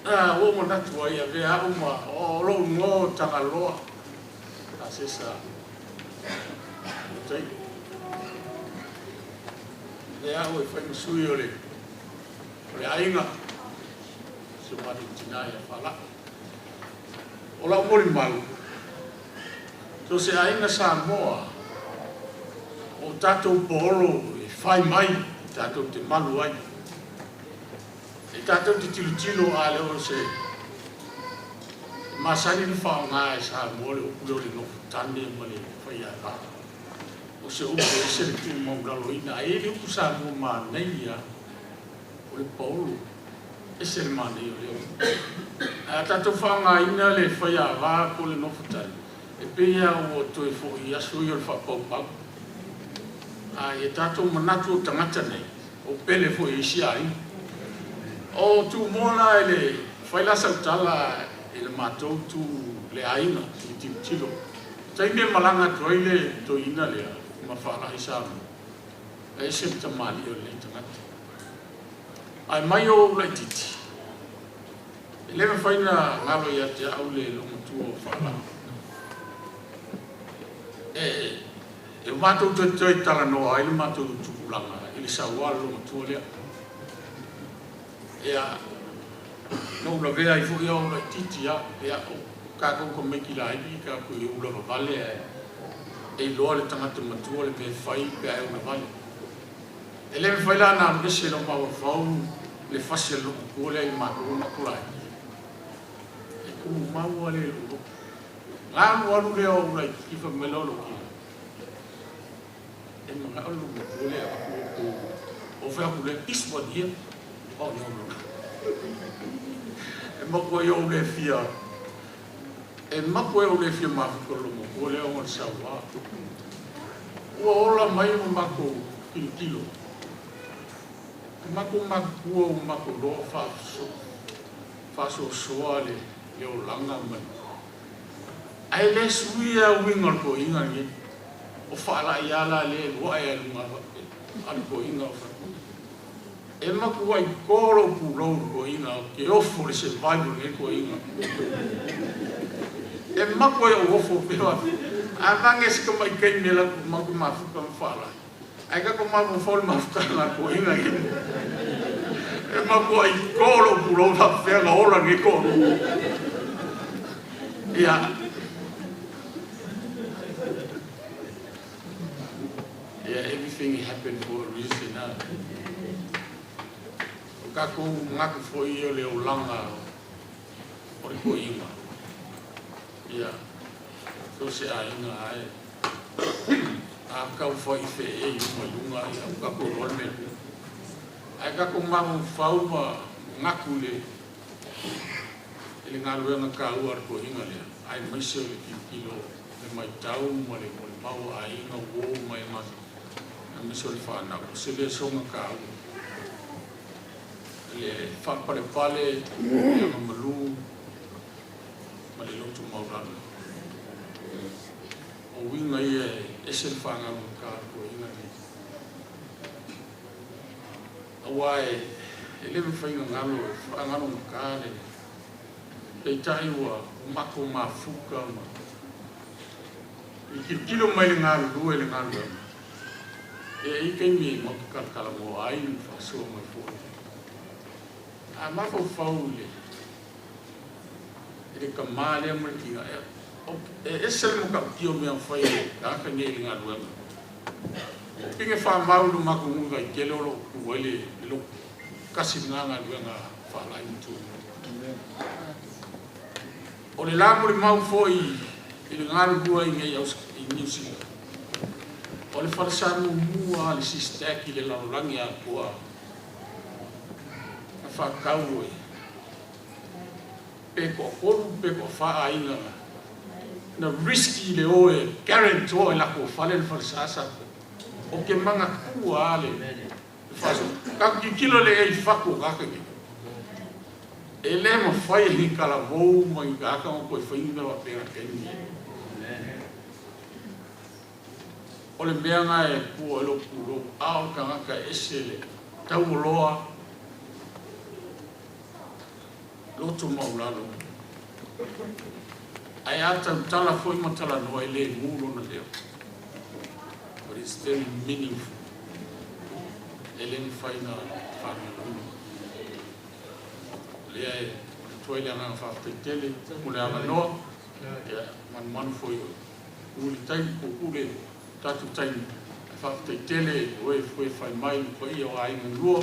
o mo na tua ia ve a uma o lo ngo tanga loa a sesa tai le a o foi sui ole ainga se mari tina ia fala o la mori malu to se ainga sa moa o tato polo e fai mai tato te malu ai e tato te tilo a le o se masani ni fa nga sa mo le o le no tande mo le fai a ka o se o se ti mo la loina e le ku sa mo ma nei ya o le polo e se ma nei o le a tato fa nga ina le fai a va ko le no tande e pe ya o to e fo ia so yo fa pa a e tato manatu tangata nei o pele fo e si ai o tu mona ele fai la saltala ele matou tu le aina ti tilo tai me malanga toile to ina le ma fa la isa e se tamali o le tangata ai mai o le titi ele me fai na ngalo ya te au le lo tu o fa la e matou to tala no ai matou tu langa ele sa walo tu le ya no lo vea i fu yo la titi ya ya ka ko me ki la i ka ko yo lo vale e lo le tanga te matu le me fai pe ai una vale ele me fai la na me se lo ma fa le fase lo ko le ma ko na ko la e ko ma wo le lo la wo le o la ki fa me lo ki e ma lo ko le o fa ko le is what here oh no e ma ko yo le fia e ma ko yo le fia ma ko lo mo ko le o sa wa o ola mai mo ma ko kilo ma ko lo fa so ale yo langa ma ai le suia winga ko inga ni o fa la ya la le wa ya ma al ko inga e ma ku ai koro pu lo ko ina ke ofo le survival ne ko ina e ma ku ai ofo pero a vange se ko mai kai me la ma ku ma fu kan fala ai ka ko ma fu fol ma fu kan ko ina e ma ku ai koro pu lo la fe la ora ne ko ya everything happened for a reason kako ngaku foi o le ulanga o le koinga ia so se ainga ai a ka foi fe e uma lunga ia ka ko rone ai ka ko mamu fau ma ngaku le ele ngalu nga ka uar koinga le ai mai se le kilo le mai tau mo le mau ai nga wo mai ma me so le fa na se le so nga ka le fa pare pale le malu ma le lotu maurana o winga e se fa nga ka ko ina ni awai ele me fa nga ngalo fa ngalo ka le tai wa mako mafuka ma i kilo mai le ngalo due le ngalo e i mi mo kala mo ai fa so mo fo a ma fo faule e ka male mo ki e se mo ka ki o me fa e ka ka nge nga do o pinge fa ma lu ma ko nga ke lo ku wele lo kasi nga nga do nga fa la itu o le la mo ma fo i nga do ai nge i New Zealand o le farsano mua le sisteki le lalangi a kua a whakau e peko koru peko wha ainga na risky le oe guarantor e lako whale le farsasa o ke manga kua ale kaki kilo le ei whako kakake e le ma whai ni kala vou mai kaka o koe whainga wa pera keni o le mea nga e kua lo kuro ao ka ngaka ese le tau loa lo loto maulalo. Ai ata tala foi matala no ele mulo na leo. But it's very meaningful. Ele ni faina family. Lea toile ana fa tele mule ana no. Ya man foi uli tai ko ule tatu tai fa tele foi fai mai ko ia ai ngua.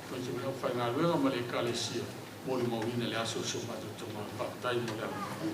Ko se me fa na luega male kalesia. Mole mo ina le aso so matu toma fa tai mole.